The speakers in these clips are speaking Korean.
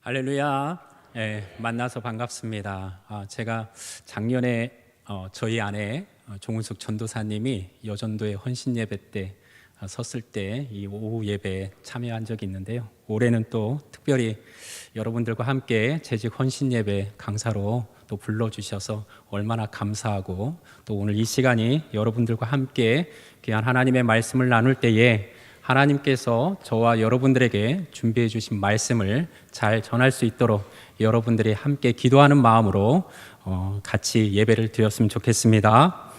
할렐루야. 만나서 반갑습니다. 제가 작년에 저희 아내 종은숙 전도사님이 여전도의 헌신 예배 때 섰을 때 이 오후 예배에 참여한 적이 있는데요. 올해는 또 특별히 여러분들과 함께 재직 헌신 예배 강사로 또 불러주셔서 얼마나 감사하고, 또 오늘 이 시간이 여러분들과 함께 귀한 하나님의 말씀을 나눌 때에 하나님께서 저와 여러분들에게 준비해 주신 말씀을 잘 전할 수 있도록 여러분들이 함께 기도하는 마음으로 같이 예배를 드렸으면 좋겠습니다.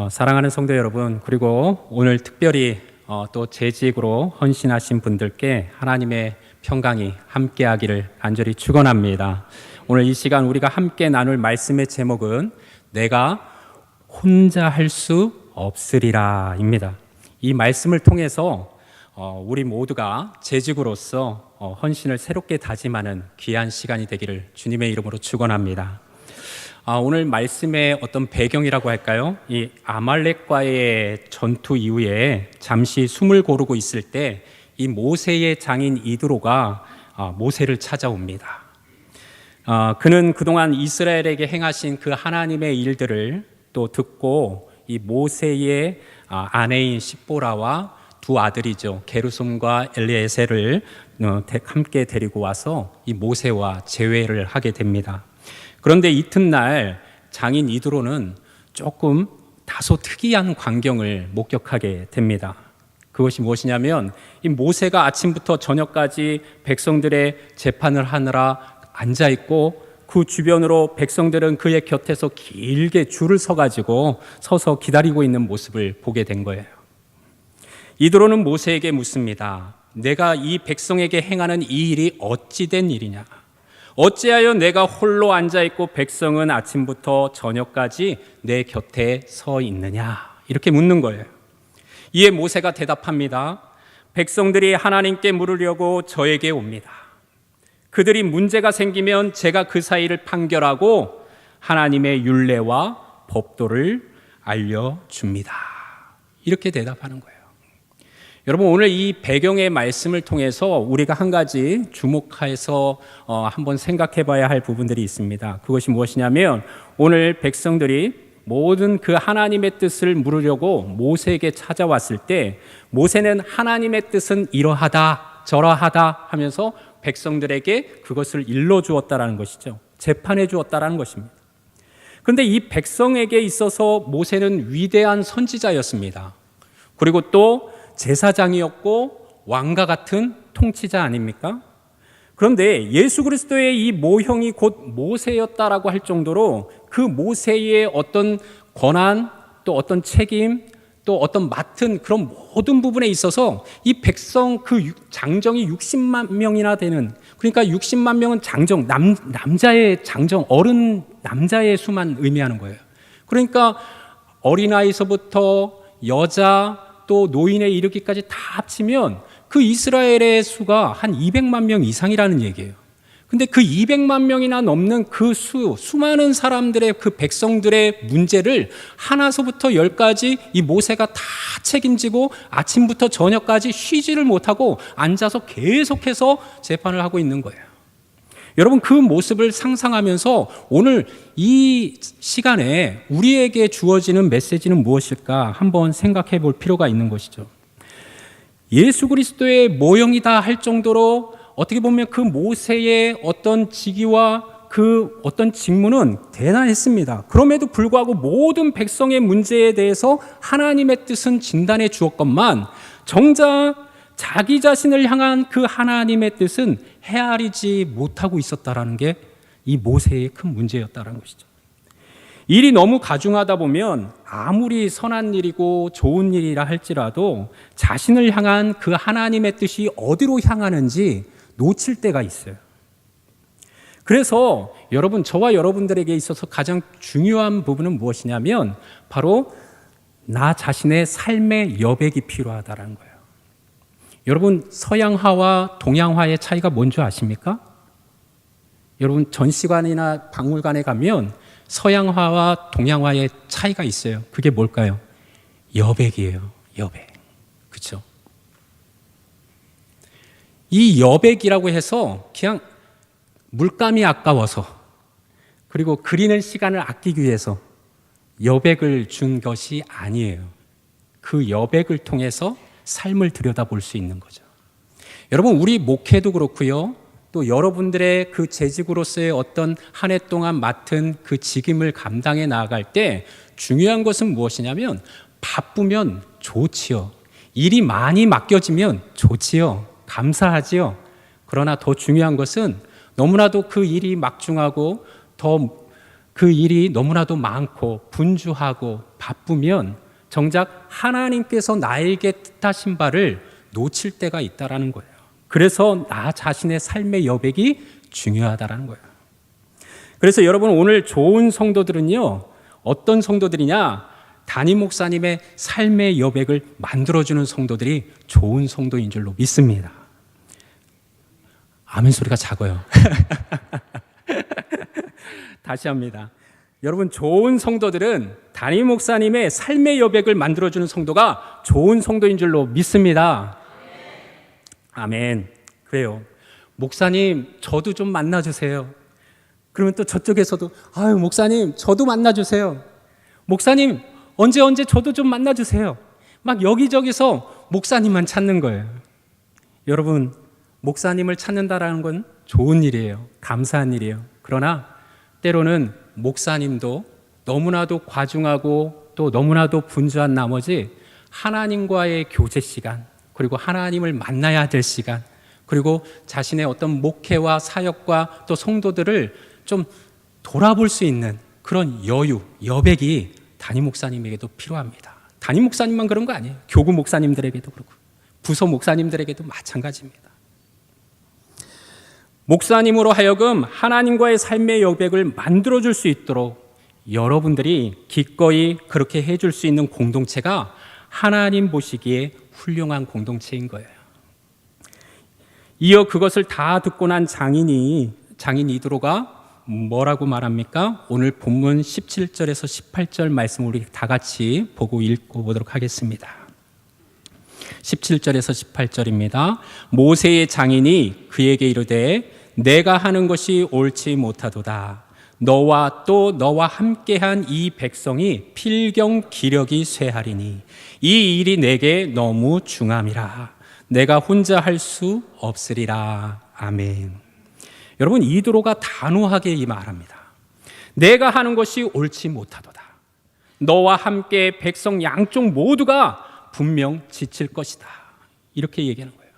사랑하는 성도 여러분, 그리고 오늘 특별히 또 재직으로 헌신하신 분들께 하나님의 평강이 함께하기를 간절히 축원합니다. 오늘 이 시간 우리가 함께 나눌 말씀의 제목은 내가 혼자 할 수 없으리라 입니다. 이 말씀을 통해서 우리 모두가 재직으로서 헌신을 새롭게 다짐하는 귀한 시간이 되기를 주님의 이름으로 축원합니다. 오늘 말씀의 어떤 배경이라고 할까요? 이 아말렉과의 전투 이후에 잠시 숨을 고르고 있을 때 이 모세의 장인 이드로가 모세를 찾아옵니다. 그는 그동안 이스라엘에게 행하신 그 하나님의 일들을 또 듣고 이 모세의 아내인 십보라와 두 아들이죠, 게르솜과 엘리에셀을 함께 데리고 와서 이 모세와 제회를 하게 됩니다. 그런데 이튿날 장인 이드로는 조금 다소 특이한 광경을 목격하게 됩니다. 그것이 무엇이냐면 이 모세가 아침부터 저녁까지 백성들의 재판을 하느라 앉아있고, 그 주변으로 백성들은 그의 곁에서 길게 줄을 서서 기다리고 있는 모습을 보게 된 거예요. 이드로는 모세에게 묻습니다. 내가 이 백성에게 행하는 이 일이 어찌 된 일이냐? 어찌하여 내가 홀로 앉아있고 백성은 아침부터 저녁까지 내 곁에 서 있느냐? 이렇게 묻는 거예요. 이에 모세가 대답합니다. 백성들이 하나님께 물으려고 저에게 옵니다. 그들이 문제가 생기면 제가 그 사이를 판결하고 하나님의 율례와 법도를 알려줍니다. 이렇게 대답하는 거예요. 여러분, 오늘 이 배경의 말씀을 통해서 우리가 한 가지 주목해서 한번 생각해 봐야 할 부분들이 있습니다. 그것이 무엇이냐면, 오늘 백성들이 모든 그 하나님의 뜻을 물으려고 모세에게 찾아왔을 때 모세는 하나님의 뜻은 이러하다 저러하다 하면서 백성들에게 그것을 일러주었다라는 것이죠. 재판해 주었다라는 것입니다. 그런데 이 백성에게 있어서 모세는 위대한 선지자였습니다. 그리고 또 제사장이었고 왕과 같은 통치자 아닙니까? 그런데 예수 그리스도의 이 모형이 곧 모세였다라고 할 정도로 그 모세의 어떤 권한, 또 어떤 책임, 또 어떤 맡은 그런 모든 부분에 있어서 이 백성 그 장정이 60만 명이나 되는, 그러니까 60만 명은 장정, 남자의 장정, 어른 남자의 수만 의미하는 거예요. 그러니까 어린아이서부터 여자 또 노인에 이르기까지 다 합치면 그 이스라엘의 수가 한 200만 명 이상이라는 얘기예요. 근데 그 200만 명이나 넘는 그 수많은 사람들의 그 백성들의 문제를 하나서부터 열까지 이 모세가 다 책임지고 아침부터 저녁까지 쉬지를 못하고 앉아서 계속해서 재판을 하고 있는 거예요. 여러분, 그 모습을 상상하면서 오늘 이 시간에 우리에게 주어지는 메시지는 무엇일까 한번 생각해 볼 필요가 있는 것이죠. 예수 그리스도의 모형이다 할 정도로 어떻게 보면 그 모세의 어떤 직위와 그 어떤 직무는 대단했습니다. 그럼에도 불구하고 모든 백성의 문제에 대해서 하나님의 뜻은 진단해 주었건만 정작 자기 자신을 향한 그 하나님의 뜻은 헤아리지 못하고 있었다라는 게 이 모세의 큰 문제였다라는 것이죠. 일이 너무 가중하다 보면 아무리 선한 일이고 좋은 일이라 할지라도 자신을 향한 그 하나님의 뜻이 어디로 향하는지 놓칠 때가 있어요. 그래서 여러분, 저와 여러분들에게 있어서 가장 중요한 부분은 무엇이냐면 바로 나 자신의 삶의 여백이 필요하다는 거예요. 여러분, 서양화와 동양화의 차이가 뭔지 아십니까? 여러분, 전시관이나 박물관에 가면 서양화와 동양화의 차이가 있어요. 그게 뭘까요? 여백이에요. 여백. 그렇죠? 이 여백이라고 해서 그냥 물감이 아까워서 그리고 그리는 시간을 아끼기 위해서 여백을 준 것이 아니에요. 그 여백을 통해서 삶을 들여다볼 수 있는 거죠. 여러분, 우리 목회도 그렇고요. 또 여러분들의 그 재직으로서의 어떤 한 해 동안 맡은 그 직임을 감당해 나아갈 때 중요한 것은 무엇이냐면 바쁘면 좋지요. 일이 많이 맡겨지면 좋지요. 감사하지요. 그러나 더 중요한 것은 너무나도 그 일이 막중하고 더 그 일이 너무나도 많고 분주하고 바쁘면 정작 하나님께서 나에게 뜻하신 바를 놓칠 때가 있다라는 거예요. 그래서 나 자신의 삶의 여백이 중요하다라는 거예요. 그래서 여러분, 오늘 좋은 성도들은요, 어떤 성도들이냐? 담임 목사님의 삶의 여백을 만들어주는 성도들이 좋은 성도인 줄로 믿습니다. 아멘 소리가 작아요. 다시 합니다. 여러분, 좋은 성도들은 담임 목사님의 삶의 여백을 만들어주는 성도가 좋은 성도인 줄로 믿습니다. 아멘. 그래요. 목사님, 저도 좀 만나주세요. 그러면 또 저쪽에서도, 아유, 목사님, 저도 만나주세요. 목사님, 언제 저도 좀 만나주세요. 막 여기저기서 목사님만 찾는 거예요. 여러분, 목사님을 찾는다라는 건 좋은 일이에요. 감사한 일이에요. 그러나 때로는 목사님도 너무나도 과중하고 또 너무나도 분주한 나머지 하나님과의 교제 시간, 그리고 하나님을 만나야 될 시간, 그리고 자신의 어떤 목회와 사역과 또 성도들을 좀 돌아볼 수 있는 그런 여유, 여백이 담임 목사님에게도 필요합니다. 담임 목사님만 그런 거 아니에요. 교구 목사님들에게도 그렇고 부서 목사님들에게도 마찬가지입니다. 목사님으로 하여금 하나님과의 삶의 여백을 만들어줄 수 있도록 여러분들이 기꺼이 그렇게 해줄 수 있는 공동체가 하나님 보시기에 훌륭한 공동체인 거예요. 이어 그것을 다 듣고 난 장인 이드로가 뭐라고 말합니까? 오늘 본문 17절에서 18절 말씀 우리 다 같이 보고 읽고 보도록 하겠습니다. 17절에서 18절입니다. 모세의 장인이 그에게 이르되 내가 하는 것이 옳지 못하도다. 너와 또 너와 함께한 이 백성이 필경 기력이 쇠하리니 이 일이 내게 너무 중함이라. 내가 혼자 할 수 없으리라. 아멘. 여러분, 이드로가 단호하게 말합니다. 내가 하는 것이 옳지 못하도다. 너와 함께 백성 양쪽 모두가 분명 지칠 것이다. 이렇게 얘기하는 거예요.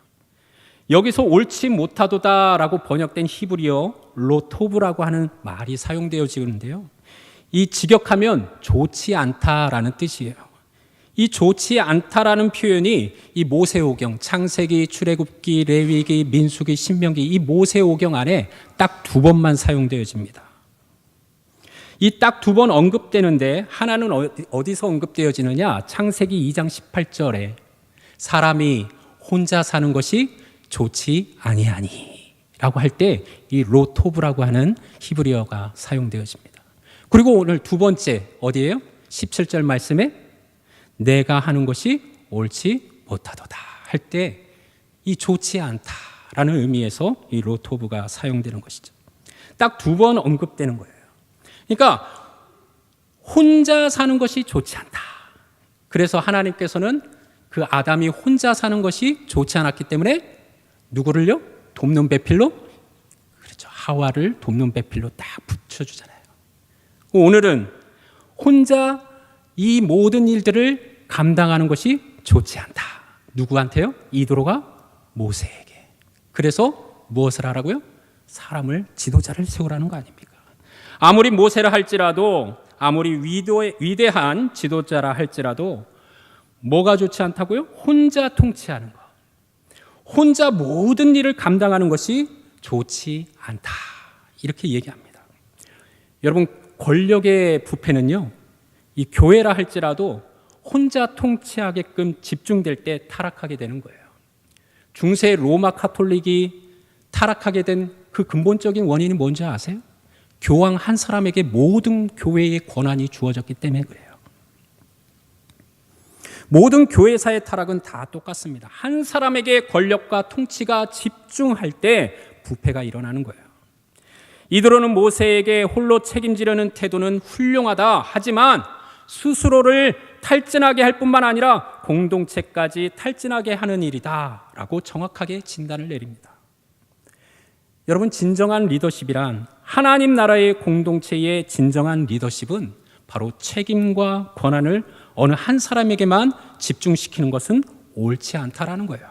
여기서 옳지 못하도다라고 번역된 히브리어 로토브라고 하는 말이 사용되어지는데요. 이 직역하면 좋지 않다라는 뜻이에요. 이 좋지 않다라는 표현이 이 모세오경, 창세기, 출애굽기, 레위기, 민수기, 신명기 이 모세오경 안에 딱 2번만 사용되어집니다. 이 딱 2번 언급되는데 하나는 어디서 언급되어지느냐? 창세기 2장 18절에 사람이 혼자 사는 것이 좋지 아니하니 라고 할 때 이 로토브라고 하는 히브리어가 사용되어집니다. 그리고 오늘 두 번째 어디예요? 17절 말씀에 내가 하는 것이 옳지 못하도다 할 때 이 좋지 않다라는 의미에서 이 로토브가 사용되는 것이죠. 딱 2번 언급되는 거예요. 그러니까 혼자 사는 것이 좋지 않다. 그래서 하나님께서는 그 아담이 혼자 사는 것이 좋지 않았기 때문에 누구를요? 돕는 배필로? 그렇죠. 하와를 돕는 배필로 딱 붙여주잖아요. 오늘은 혼자 이 모든 일들을 감당하는 것이 좋지 않다. 누구한테요? 이드로가 모세에게. 그래서 무엇을 하라고요? 사람을, 지도자를 세우라는 거 아닙니까? 아무리 모세라 할지라도, 아무리 위대한 지도자라 할지라도 뭐가 좋지 않다고요? 혼자 통치하는 것, 혼자 모든 일을 감당하는 것이 좋지 않다. 이렇게 얘기합니다. 여러분, 권력의 부패는요, 이 교회라 할지라도 혼자 통치하게끔 집중될 때 타락하게 되는 거예요. 중세 로마 카톨릭이 타락하게 된 그 근본적인 원인이 뭔지 아세요? 교황 한 사람에게 모든 교회의 권한이 주어졌기 때문에 그래요. 모든 교회사의 타락은 다 똑같습니다. 한 사람에게 권력과 통치가 집중할 때 부패가 일어나는 거예요. 이드로는 모세에게 홀로 책임지려는 태도는 훌륭하다. 하지만 스스로를 탈진하게 할 뿐만 아니라 공동체까지 탈진하게 하는 일이다 라고 정확하게 진단을 내립니다. 여러분, 진정한 리더십이란, 하나님 나라의 공동체의 진정한 리더십은 바로 책임과 권한을 어느 한 사람에게만 집중시키는 것은 옳지 않다라는 거예요.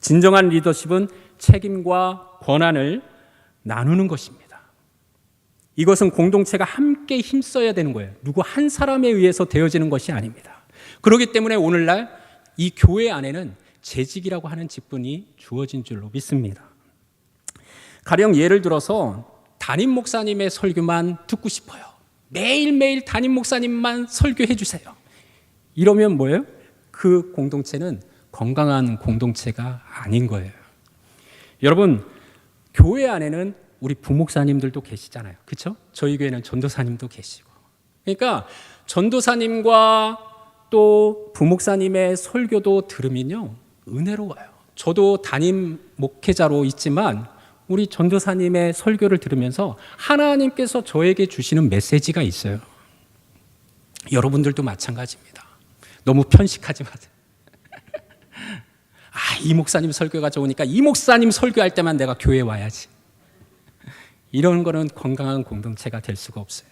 진정한 리더십은 책임과 권한을 나누는 것입니다. 이것은 공동체가 함께 힘써야 되는 거예요. 누구 한 사람에 의해서 되어지는 것이 아닙니다. 그렇기 때문에 오늘날 이 교회 안에는 재직이라고 하는 직분이 주어진 줄로 믿습니다. 가령 예를 들어서 담임 목사님의 설교만 듣고 싶어요. 매일매일 담임 목사님만 설교해 주세요. 이러면 뭐예요? 그 공동체는 건강한 공동체가 아닌 거예요. 여러분, 교회 안에는 우리 부목사님들도 계시잖아요. 그렇죠? 저희 교회는 전도사님도 계시고. 그러니까 전도사님과 또 부목사님의 설교도 들으면요, 은혜로워요. 저도 담임 목회자로 있지만 우리 전도사님의 설교를 들으면서 하나님께서 저에게 주시는 메시지가 있어요. 여러분들도 마찬가지입니다. 너무 편식하지 마세요. 이 목사님 설교가 좋으니까 이 목사님 설교할 때만 내가 교회에 와야지. 이런 거는 건강한 공동체가 될 수가 없어요.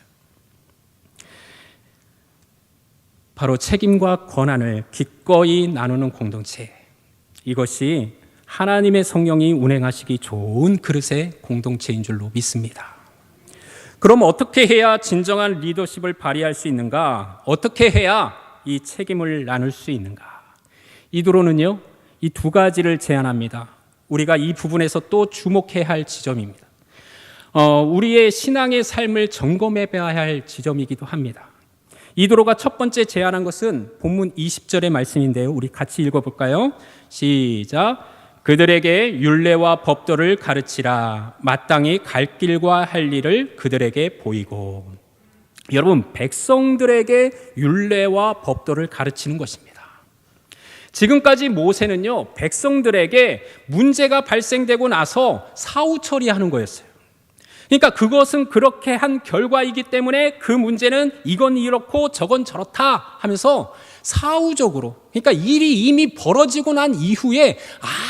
바로 책임과 권한을 기꺼이 나누는 공동체, 이것이 하나님의 성령이 운행하시기 좋은 그릇의 공동체인 줄로 믿습니다. 그럼 어떻게 해야 진정한 리더십을 발휘할 수 있는가? 어떻게 해야 이 책임을 나눌 수 있는가? 이드로는요, 이 두 가지를 제안합니다. 우리가 이 부분에서 또 주목해야 할 지점입니다. 우리의 신앙의 삶을 점검해 봐야 할 지점이기도 합니다. 이드로가 첫 번째 제안한 것은 본문 20절의 말씀인데요. 우리 같이 읽어볼까요? 시작. 그들에게 율례와 법도를 가르치라. 마땅히 갈 길과 할 일을 그들에게 보이고. 여러분, 백성들에게 율례와 법도를 가르치는 것입니다. 지금까지 모세는요, 백성들에게 문제가 발생되고 나서 사후 처리하는 거였어요. 그러니까 그것은 그렇게 한 결과이기 때문에 그 문제는 이건 이렇고 저건 저렇다 하면서 사후적으로, 그러니까 일이 이미 벌어지고 난 이후에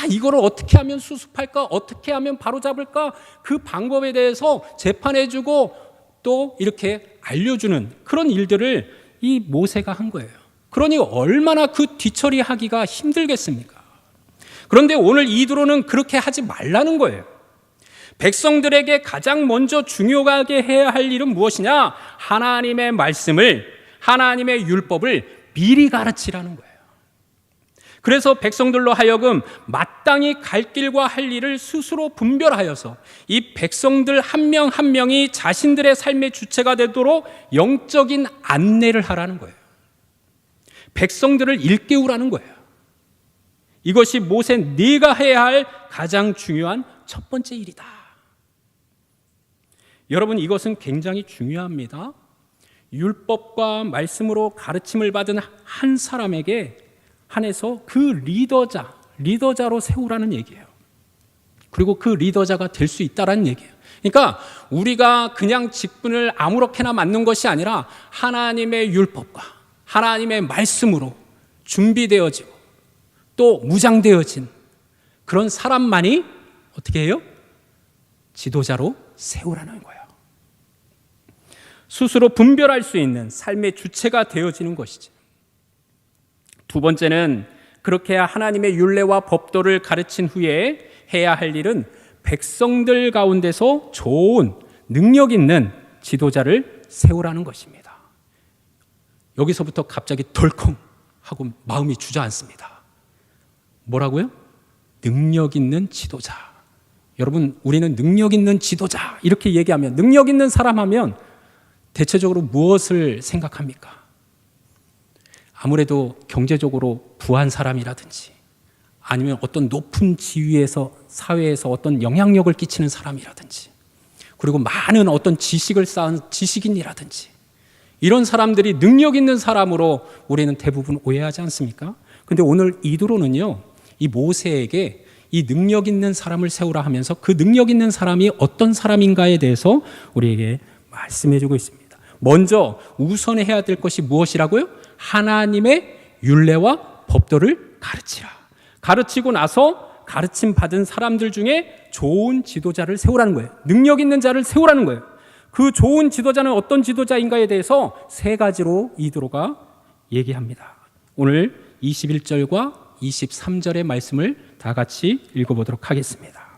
이거를 어떻게 하면 수습할까, 어떻게 하면 바로잡을까, 그 방법에 대해서 재판해주고 또 이렇게 알려주는 그런 일들을 이 모세가 한 거예요. 그러니 얼마나 그 뒤처리하기가 힘들겠습니까? 그런데 오늘 이드로는 그렇게 하지 말라는 거예요. 백성들에게 가장 먼저 중요하게 해야 할 일은 무엇이냐? 하나님의 말씀을, 하나님의 율법을 미리 가르치라는 거예요. 그래서 백성들로 하여금 마땅히 갈 길과 할 일을 스스로 분별하여서 이 백성들 한 명 한 명이 자신들의 삶의 주체가 되도록 영적인 안내를 하라는 거예요. 백성들을 일깨우라는 거예요. 이것이 모세 네가 해야 할 가장 중요한 첫 번째 일이다. 여러분, 이것은 굉장히 중요합니다. 율법과 말씀으로 가르침을 받은 한 사람에게 한해서 그 리더자로 세우라는 얘기예요. 그리고 그 리더자가 될 수 있다라는 얘기예요. 그러니까 우리가 그냥 직분을 아무렇게나 맡는 것이 아니라 하나님의 율법과 하나님의 말씀으로 준비되어지고 또 무장되어진 그런 사람만이 어떻게 해요? 지도자로 세우라는 거예요. 스스로 분별할 수 있는 삶의 주체가 되어지는 것이지. 두 번째는 그렇게 해야 하나님의 율례와 법도를 가르친 후에 해야 할 일은 백성들 가운데서 좋은 능력 있는 지도자를 세우라는 것입니다. 여기서부터 갑자기 덜컹 하고 마음이 주저앉습니다. 뭐라고요? 능력 있는 지도자. 여러분, 우리는 능력 있는 지도자 이렇게 얘기하면, 능력 있는 사람 하면 대체적으로 무엇을 생각합니까? 아무래도 경제적으로 부한 사람이라든지 아니면 어떤 높은 지위에서 사회에서 어떤 영향력을 끼치는 사람이라든지 그리고 많은 어떤 지식을 쌓은 지식인이라든지 이런 사람들이 능력 있는 사람으로 우리는 대부분 오해하지 않습니까? 근데 오늘 이드로는요, 이 모세에게 이 능력 있는 사람을 세우라 하면서 그 능력 있는 사람이 어떤 사람인가에 대해서 우리에게 말씀해 주고 있습니다. 먼저 우선해야 될 것이 무엇이라고요? 하나님의 율례와 법도를 가르치라. 가르치고 나서 가르침 받은 사람들 중에 좋은 지도자를 세우라는 거예요. 능력 있는 자를 세우라는 거예요. 그 좋은 지도자는 어떤 지도자인가에 대해서 세 가지로 이드로가 얘기합니다. 오늘 21절과 23절의 말씀을 다 같이 읽어보도록 하겠습니다.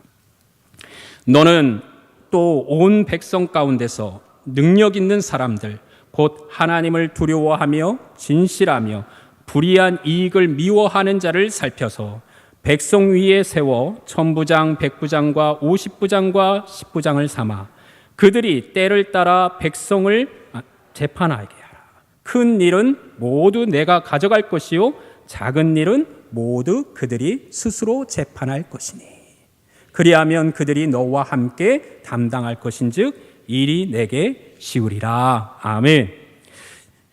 너는 또 온 백성 가운데서 능력 있는 사람들 곧 하나님을 두려워하며 진실하며 불의한 이익을 미워하는 자를 살펴서 백성 위에 세워 천부장, 백부장과 50부장과 10부장을 삼아 그들이 때를 따라 백성을 재판하게 하라. 큰 일은 모두 내가 가져갈 것이요 작은 일은 모두 그들이 스스로 재판할 것이니 그리하면 그들이 너와 함께 담당할 것인즉 일이 내게 쉬우리라. 아멘.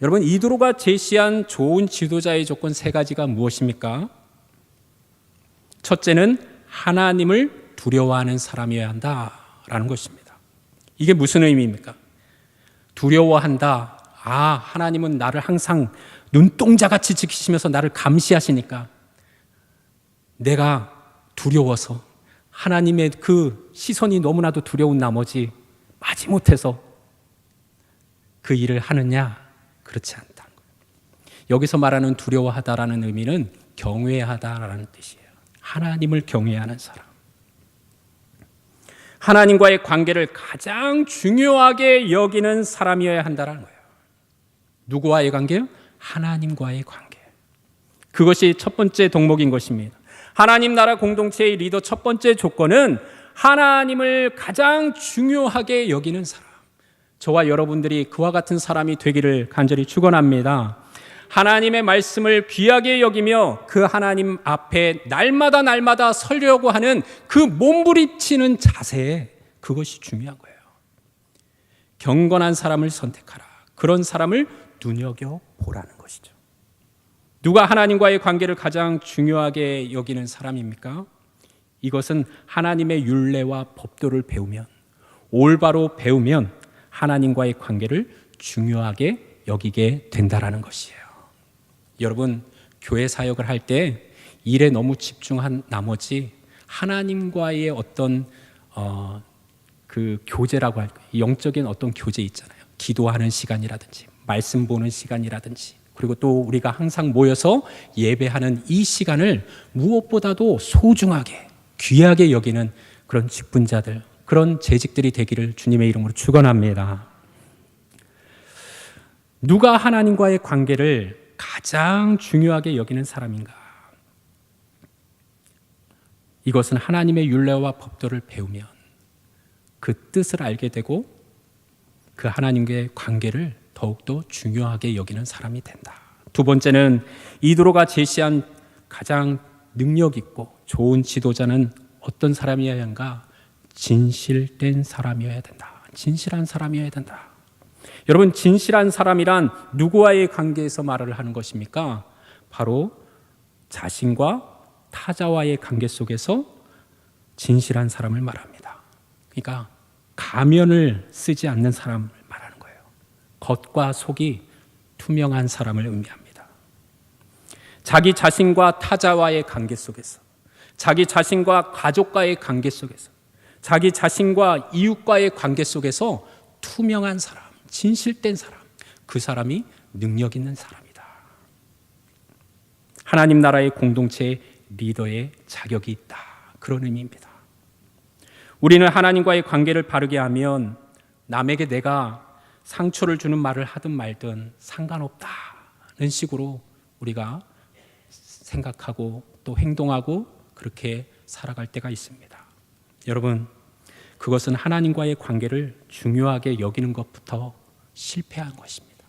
여러분, 이드로가 제시한 좋은 지도자의 조건 세 가지가 무엇입니까? 첫째는 하나님을 두려워하는 사람이어야 한다라는 것입니다. 이게 무슨 의미입니까? 두려워한다. 하나님은 나를 항상 눈동자같이 지키시면서 나를 감시하시니까 내가 두려워서 하나님의 그 시선이 너무나도 두려운 나머지 마지못해서 그 일을 하느냐? 그렇지 않다는 거예요. 여기서 말하는 두려워하다라는 의미는 경외하다라는 뜻이에요. 하나님을 경외하는 사람. 하나님과의 관계를 가장 중요하게 여기는 사람이어야 한다는 거예요. 누구와의 관계요? 하나님과의 관계. 그것이 첫 번째 덕목인 것입니다. 하나님 나라 공동체의 리더 첫 번째 조건은 하나님을 가장 중요하게 여기는 사람. 저와 여러분들이 그와 같은 사람이 되기를 간절히 축원합니다. 하나님의 말씀을 귀하게 여기며 그 하나님 앞에 날마다 서려고 하는 그 몸부림치는 자세, 그것이 중요한 거예요. 경건한 사람을 선택하라. 그런 사람을 눈여겨보라는 것이죠. 누가 하나님과의 관계를 가장 중요하게 여기는 사람입니까? 이것은 하나님의 율례와 법도를 배우면, 올바로 배우면 하나님과의 관계를 중요하게 여기게 된다라는 것이에요. 여러분, 교회 사역을 할 때 일에 너무 집중한 나머지 하나님과의 어떤 그 교제라고 할까요? 영적인 어떤 교제 있잖아요. 기도하는 시간이라든지 말씀 보는 시간이라든지 그리고 또 우리가 항상 모여서 예배하는 이 시간을 무엇보다도 소중하게 귀하게 여기는 그런 직분자들, 그런 재직들이 되기를 주님의 이름으로 축원합니다. 누가 하나님과의 관계를 가장 중요하게 여기는 사람인가? 이것은 하나님의 율례와 법도를 배우면 그 뜻을 알게 되고 그 하나님과의 관계를 더욱더 중요하게 여기는 사람이 된다. 두 번째는 이드로가 제시한 가장 능력 있고 좋은 지도자는 어떤 사람이어야 한가? 진실된 사람이어야 된다. 진실한 사람이어야 된다. 여러분, 진실한 사람이란 누구와의 관계에서 말을 하는 것입니까? 바로 자신과 타자와의 관계 속에서 진실한 사람을 말합니다. 그러니까 가면을 쓰지 않는 사람을 말하는 거예요. 겉과 속이 투명한 사람을 의미합니다. 자기 자신과 타자와의 관계 속에서, 자기 자신과 가족과의 관계 속에서, 자기 자신과 이웃과의 관계 속에서 투명한 사람, 진실된 사람, 그 사람이 능력 있는 사람이다. 하나님 나라의 공동체의 리더의 자격이 있다. 그런 의미입니다. 우리는 하나님과의 관계를 바르게 하면 남에게 내가 상처를 주는 말을 하든 말든 상관없다는 식으로 우리가 생각하고 또 행동하고 그렇게 살아갈 때가 있습니다. 여러분, 그것은 하나님과의 관계를 중요하게 여기는 것부터 실패한 것입니다.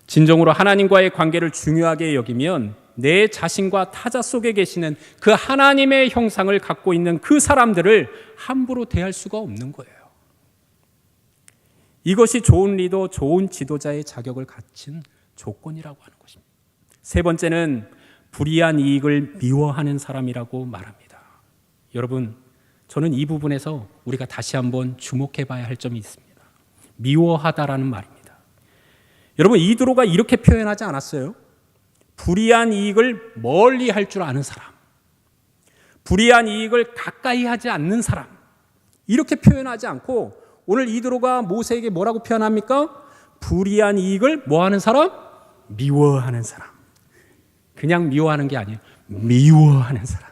진정으로 하나님과의 관계를 중요하게 여기면 내 자신과 타자 속에 계시는 그 하나님의 형상을 갖고 있는 그 사람들을 함부로 대할 수가 없는 거예요. 이것이 좋은 리더, 좋은 지도자의 자격을 갖춘 조건이라고 하는 것입니다. 세 번째는 불이한 이익을 미워하는 사람이라고 말합니다. 여러분, 저는 이 부분에서 우리가 다시 한번 주목해 봐야 할 점이 있습니다. 미워하다라는 말입니다. 여러분, 이드로가 이렇게 표현하지 않았어요? 불이한 이익을 멀리 할 줄 아는 사람, 불이한 이익을 가까이 하지 않는 사람, 이렇게 표현하지 않고 오늘 이드로가 모세에게 뭐라고 표현합니까? 불이한 이익을 뭐 하는 사람? 미워하는 사람. 그냥 미워하는 게 아니에요. 미워하는 사람.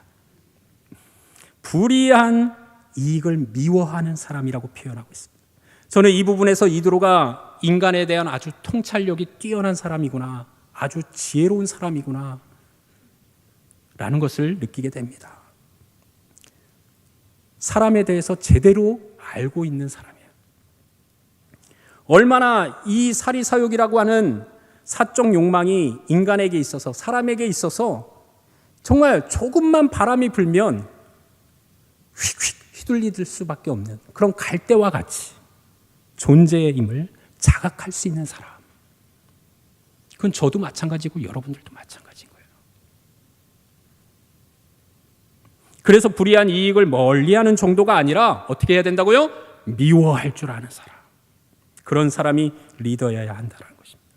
불이한 이익을 미워하는 사람이라고 표현하고 있습니다. 저는 이 부분에서 이드로가 인간에 대한 아주 통찰력이 뛰어난 사람이구나, 아주 지혜로운 사람이구나 라는 것을 느끼게 됩니다. 사람에 대해서 제대로 알고 있는 사람이에요. 얼마나 이 사리사욕이라고 하는 사적 욕망이 인간에게 있어서, 사람에게 있어서 정말 조금만 바람이 불면 휙휙 휘둘릴 수밖에 없는 그런 갈대와 같이 존재의 힘을 자각할 수 있는 사람. 그건 저도 마찬가지고 여러분들도 마찬가지인 거예요. 그래서 불이한 이익을 멀리하는 정도가 아니라 어떻게 해야 된다고요? 미워할 줄 아는 사람. 그런 사람이 리더여야 한다는 것입니다.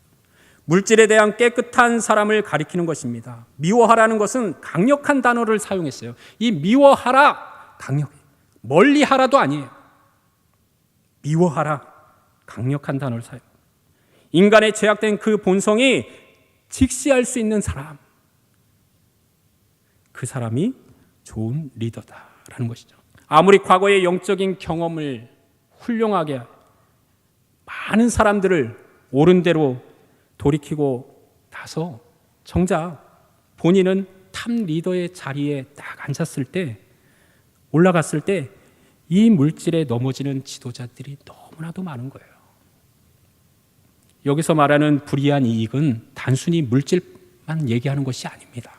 물질에 대한 깨끗한 사람을 가리키는 것입니다. 미워하라는 것은 강력한 단어를 사용했어요. 이 미워하라, 강력해. 멀리하라도 아니에요. 미워하라, 강력한 단어를 사용. 인간의 죄악된 그 본성이 직시할 수 있는 사람, 그 사람이 좋은 리더다라는 것이죠. 아무리 과거의 영적인 경험을 훌륭하게 많은 사람들을 옳은 대로 돌이키고 나서 정작 본인은 탑 리더의 자리에 딱 앉았을 때, 올라갔을 때 이 물질에 넘어지는 지도자들이 너무나도 많은 거예요. 여기서 말하는 불이한 이익은 단순히 물질만 얘기하는 것이 아닙니다.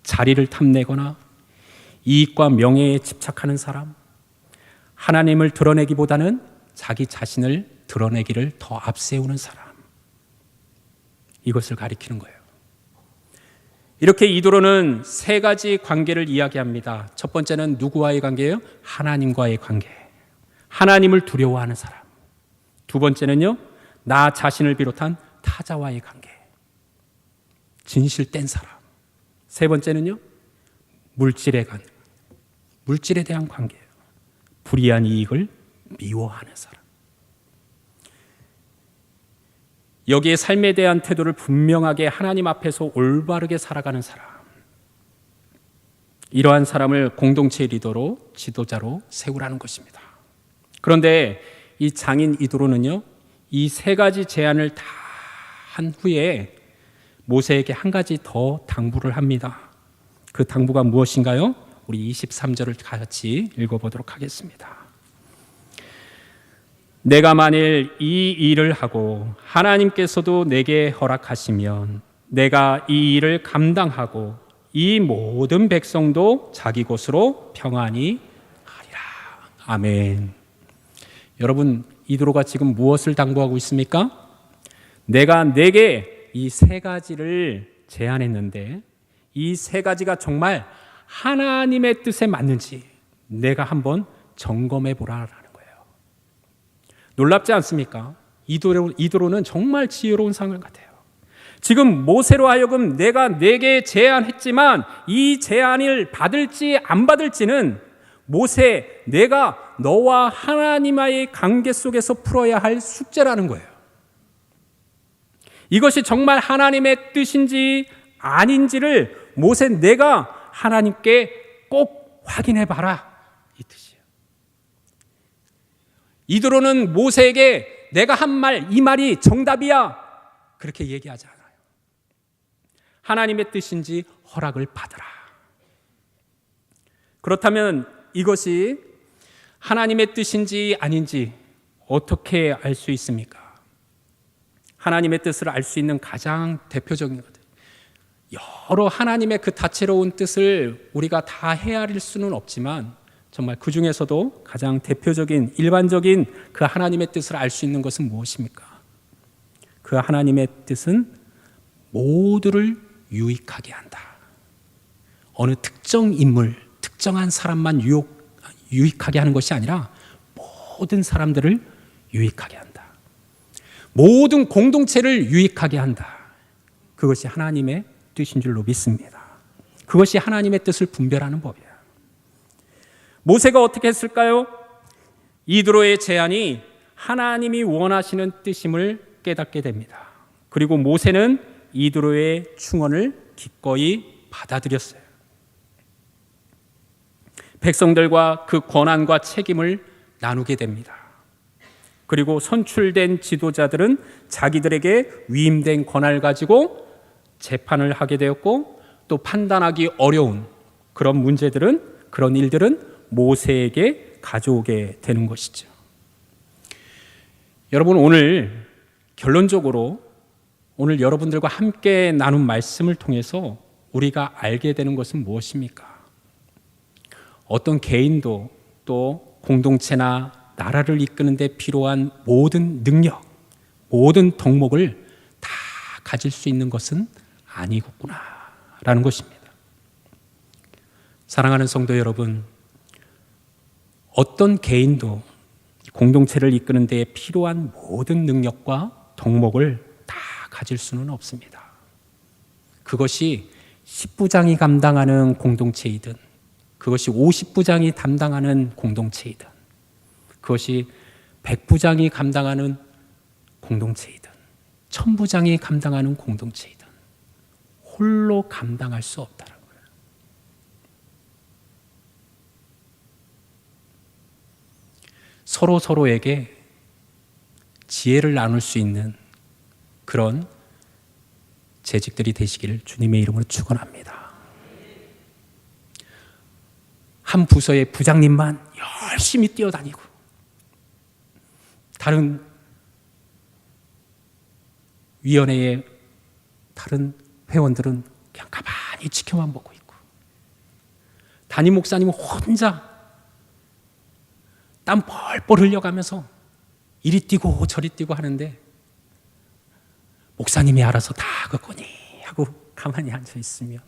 자리를 탐내거나 이익과 명예에 집착하는 사람, 하나님을 드러내기보다는 자기 자신을 드러내기를 더 앞세우는 사람, 이것을 가리키는 거예요. 이렇게 이드로는 세 가지 관계를 이야기합니다. 첫 번째는 누구와의 관계예요? 하나님과의 관계. 하나님을 두려워하는 사람. 두 번째는요, 나 자신을 비롯한 타자와의 관계. 진실된 사람. 세 번째는요, 물질에 대한 관계예요. 불이한 이익을 미워하는 사람. 여기에 삶에 대한 태도를 분명하게 하나님 앞에서 올바르게 살아가는 사람, 이러한 사람을 공동체의 리더로, 지도자로 세우라는 것입니다. 그런데 이 장인 이드로는요, 이 세 가지 제안을 다 한 후에 모세에게 한 가지 더 당부를 합니다. 그 당부가 무엇인가요? 우리 23절을 같이 읽어보도록 하겠습니다. 내가 만일 이 일을 하고 하나님께서도 내게 허락하시면 내가 이 일을 감당하고 이 모든 백성도 자기 곳으로 평안히 가리라. 아멘. 여러분, 이드로가 지금 무엇을 당부하고 있습니까? 내가 내게 이 세 가지를 제안했는데 이 세 가지가 정말 하나님의 뜻에 맞는지 내가 한번 점검해 보라라는 거예요. 놀랍지 않습니까? 이드로는 정말 지혜로운 사람 같아요. 지금 모세로 하여금 내가 내게 제안했지만 이 제안을 받을지 안 받을지는 모세, 내가 너와 하나님과의 관계 속에서 풀어야 할 숙제라는 거예요. 이것이 정말 하나님의 뜻인지 아닌지를 모세, 내가 하나님께 꼭 확인해 봐라, 이 뜻이에요. 이드로는 모세에게 내가 한 말, 이 말이 정답이야, 그렇게 얘기하지 않아요. 하나님의 뜻인지 허락을 받으라. 그렇다면 이것이 하나님의 뜻인지 아닌지 어떻게 알 수 있습니까? 하나님의 뜻을 알 수 있는 가장 대표적인 것, 여러 하나님의 그 다채로운 뜻을 우리가 다 헤아릴 수는 없지만 정말 그 중에서도 가장 대표적인 일반적인 그 하나님의 뜻을 알 수 있는 것은 무엇입니까? 그 하나님의 뜻은 모두를 유익하게 한다. 어느 특정 인물, 특정한 사람만 유익하게 하는 것이 아니라 모든 사람들을 유익하게 한다. 모든 공동체를 유익하게 한다. 그것이 하나님의 뜻인 줄로 믿습니다. 그것이 하나님의 뜻을 분별하는 법이야. 모세가 어떻게 했을까요? 이드로의 제안이 하나님이 원하시는 뜻임을 깨닫게 됩니다. 그리고 모세는 이드로의 충언을 기꺼이 받아들였어요. 백성들과 그 권한과 책임을 나누게 됩니다. 그리고 선출된 지도자들은 자기들에게 위임된 권한을 가지고 재판을 하게 되었고, 또 판단하기 어려운 그런 문제들은, 그런 일들은 모세에게 가져오게 되는 것이죠. 여러분, 오늘 결론적으로 오늘 여러분들과 함께 나눈 말씀을 통해서 우리가 알게 되는 것은 무엇입니까? 어떤 개인도 또 공동체나 나라를 이끄는 데 필요한 모든 능력, 모든 덕목을 다 가질 수 있는 것은 아니겠구나라는 것입니다. 사랑하는 성도 여러분, 어떤 개인도 공동체를 이끄는 데 필요한 모든 능력과 덕목을 다 가질 수는 없습니다. 그것이 10부장이 감당하는 공동체이든, 그것이 50부장이 담당하는 공동체이든, 그것이 100부장이 감당하는 공동체이든, 1000부장이 감당하는 공동체이든 홀로 감당할 수 없다는 거예요. 서로에게 지혜를 나눌 수 있는 그런 재직들이 되시기를 주님의 이름으로 축원합니다. 한 부서의 부장님만 열심히 뛰어다니고 다른 위원회의 다른 회원들은 그냥 가만히 지켜만 보고 있고, 담임 목사님은 혼자 땀 뻘뻘 흘려가면서 이리 뛰고 저리 뛰고 하는데 목사님이 알아서 다 하겠거니 하고 가만히 앉아 있으면,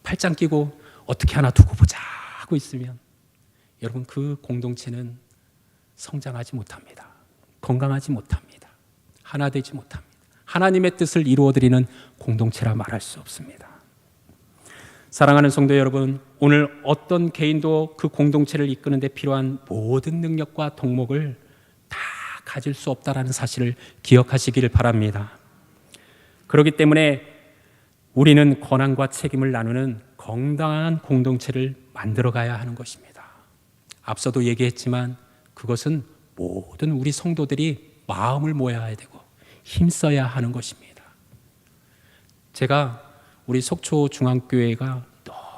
팔짱 끼고 어떻게 하나 두고 보자 하고 있으면, 여러분, 그 공동체는 성장하지 못합니다. 건강하지 못합니다. 하나 되지 못합니다. 하나님의 뜻을 이루어드리는 공동체라 말할 수 없습니다. 사랑하는 성도 여러분, 오늘 어떤 개인도 그 공동체를 이끄는 데 필요한 모든 능력과 덕목을 다 가질 수 없다는 사실을 기억하시기를 바랍니다. 그렇기 때문에 우리는 권한과 책임을 나누는 건강한 공동체를 만들어가야 하는 것입니다. 앞서도 얘기했지만 그것은 모든 우리 성도들이 마음을 모아야 되고 힘써야 하는 것입니다. 제가 우리 속초중앙교회가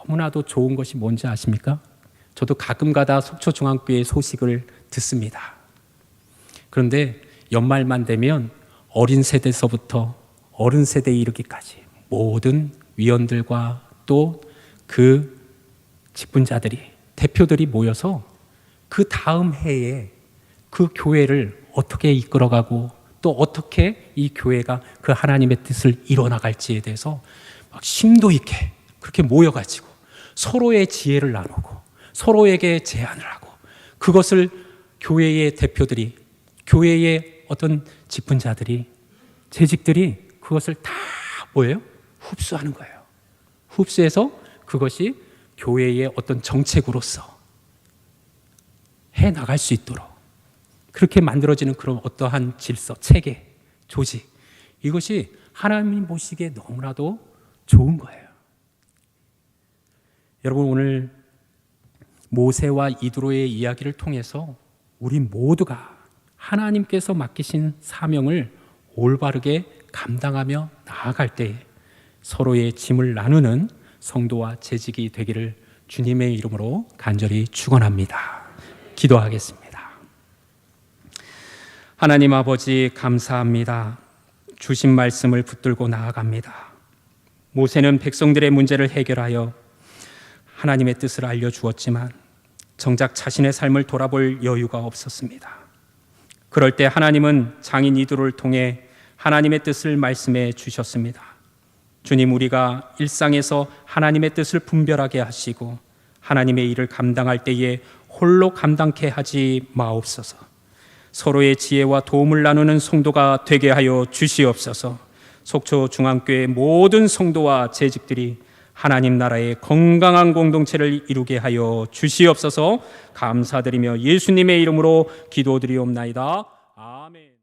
너무나도 좋은 것이 뭔지 아십니까? 저도 가끔가다 속초중앙교회 소식을 듣습니다. 그런데 연말만 되면 어린 세대서부터 어른 세대에 이르기까지 모든 위원들과 또 그 직분자들이, 대표들이 모여서 그 다음 해에 그 교회를 어떻게 이끌어가고 또 어떻게 이 교회가 그 하나님의 뜻을 이뤄나갈지에 대해서 막 심도 있게 그렇게 모여가지고 서로의 지혜를 나누고 서로에게 제안을 하고, 그것을 교회의 대표들이, 교회의 어떤 직분자들이, 재직들이 그것을 다 뭐예요? 흡수하는 거예요. 흡수해서 그것이 교회의 어떤 정책으로서 해 나갈 수 있도록 그렇게 만들어지는 그런 어떠한 질서, 체계, 조직, 이것이 하나님 보시기에 너무나도 좋은 거예요. 여러분, 오늘 모세와 이드로의 이야기를 통해서 우리 모두가 하나님께서 맡기신 사명을 올바르게 감당하며 나아갈 때 서로의 짐을 나누는 성도와 재직이 되기를 주님의 이름으로 간절히 축원합니다. 기도하겠습니다. 하나님 아버지, 감사합니다. 주신 말씀을 붙들고 나아갑니다. 모세는 백성들의 문제를 해결하여 하나님의 뜻을 알려주었지만 정작 자신의 삶을 돌아볼 여유가 없었습니다. 그럴 때 하나님은 장인 이드로를 통해 하나님의 뜻을 말씀해 주셨습니다. 주님, 우리가 일상에서 하나님의 뜻을 분별하게 하시고 하나님의 일을 감당할 때에 홀로 감당케 하지 마옵소서. 서로의 지혜와 도움을 나누는 성도가 되게 하여 주시옵소서. 속초 중앙교회 모든 성도와 재직들이 하나님 나라의 건강한 공동체를 이루게 하여 주시옵소서. 감사드리며 예수님의 이름으로 기도드리옵나이다. 아멘.